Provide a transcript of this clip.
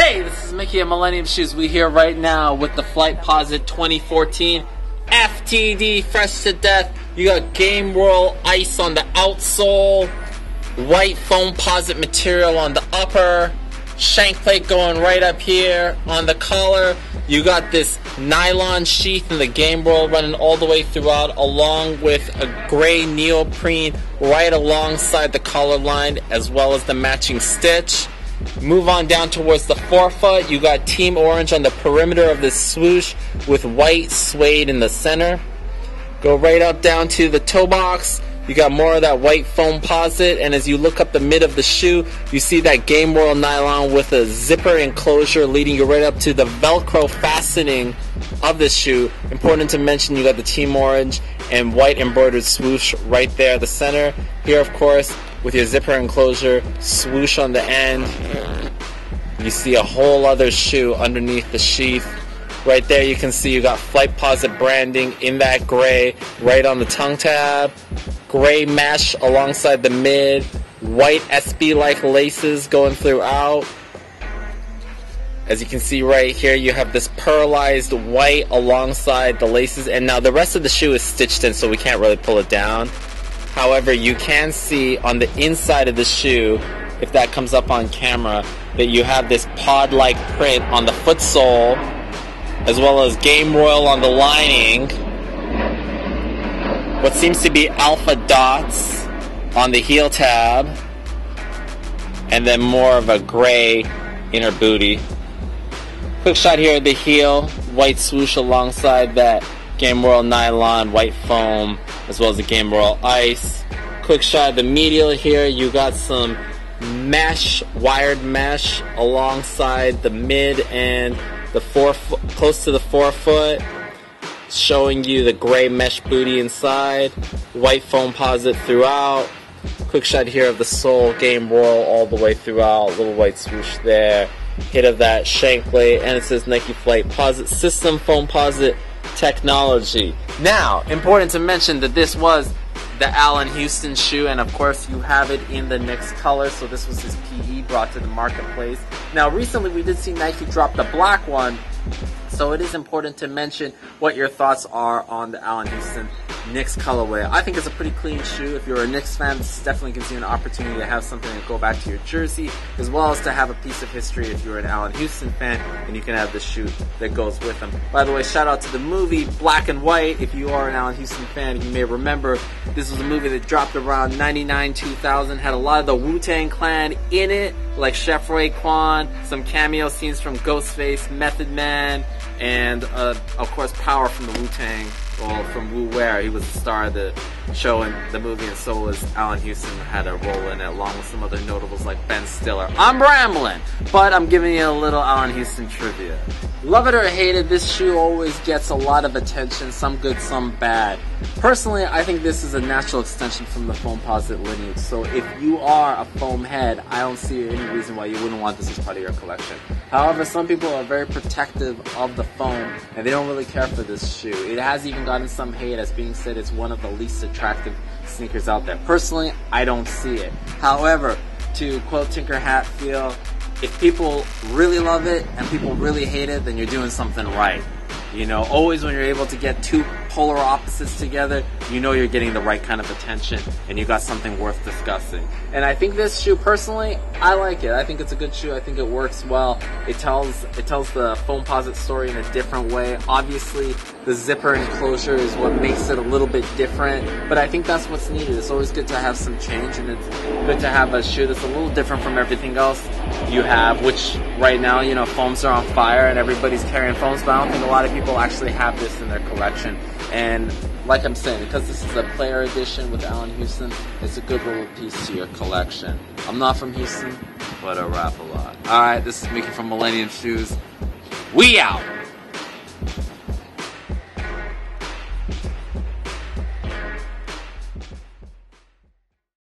Hey, this is Mickey at Millennium Shoes. We here right now with the Flightposite 2014 FTD, fresh to death. You got Game Roll ice on the outsole, white Foamposite material on the upper, shank plate going right up here on the collar. You got this nylon sheath in the Game Roll running all the way throughout, along with a gray neoprene right alongside the collar line, as well as the matching stitch. Move on down towards the forefoot. You got team orange on the perimeter of this swoosh with white suede in the center. Go right up down to the toe box. You got more of that white Foamposite, and as you look up the mid of the shoe, you see that Game Roll nylon with a zipper enclosure leading you right up to the Velcro fastening of the shoe. Important to mention, you got the team orange and white embroidered swoosh right there at the center. Here, of course, with your zipper enclosure, swoosh on the end. You see a whole other shoe underneath the sheath. Right there you can see you got Flightposite branding in that gray right on the tongue tab. Gray mesh alongside the mid. White SB-like laces going throughout. As you can see right here, you have this pearlized white alongside the laces. And now the rest of the shoe is stitched in, so we can't really pull it down. However, you can see on the inside of the shoe, if that comes up on camera, that you have this pod-like print on the foot sole, as well as Game Royal on the lining. What seems to be alpha dots on the heel tab, and then more of a gray inner booty. Quick shot here at the heel, white swoosh alongside that Game Royal nylon, white foam, as well as the Game Royal ice. Quick shot of the medial here, you got some mesh, wired mesh alongside the mid and the forefoot, close to the forefoot, showing you the gray mesh booty inside, white Foamposite throughout. Quick shot here of the sole, Game Royal all the way throughout, little white swoosh there, hit of that shank plate, and it says Nike Flightposite System Foamposite Technology. Now, important to mention that this was the Allen Houston shoe, and of course you have it in the Knicks color, so this was his PE brought to the marketplace. Now recently we did see Nike drop the black one, so it is important to mention what your thoughts are on the Allen Houston Knicks colorway. I think it's a pretty clean shoe. If you're a Knicks fan, this definitely gives you an opportunity to have something to go back to your jersey, as well as to have a piece of history if you're an Allen Houston fan, and you can have the shoe that goes with them. By the way, shout out to the movie Black and White. If you are an Allen Houston fan, you may remember this was a movie that dropped around 99, 2000, had a lot of the Wu-Tang Clan in it, like Chef Raekwon, some cameo scenes from Ghostface, Method Man, and of course Power from the Wu-Tang, well, from Wu Ware. He was the star of the show and the movie, and so was Allen Houston, had a role in it along with some other notables like Ben Stiller. I'm rambling, but I'm giving you a little Allen Houston trivia. Love it or hate it, this shoe always gets a lot of attention, some good, some bad. Personally, I think this is a natural extension from the Foamposite lineage, so if you are a foam head, I don't see any reason why you wouldn't want this as part of your collection. However, some people are very protective of the foam, and they don't really care for this shoe. It has even gotten some hate as being said it's one of the least attractive sneakers out there. Personally, I don't see it. However, to quote Tinker Hatfield, if people really love it and people really hate it, then you're doing something right. You know, always when you're able to get two polar opposites together, you know you're getting the right kind of attention and you got something worth discussing. And I think this shoe, personally, I like it. I think it's a good shoe. I think it works well. It tells the Foamposite story in a different way. Obviously, the zipper enclosure is what makes it a little bit different, but I think that's what's needed. It's always good to have some change, and it's good to have a shoe that's a little different from everything else you have, which right now, you know, foams are on fire and everybody's carrying foams, but I don't think a lot of people actually have this in their collection. And like I'm saying, because this is a player edition with Allen Houston, it's a good little piece to your collection. I'm not from Houston, but I rap a lot. Alright, this is Mickey from Millennium Shoes. We out!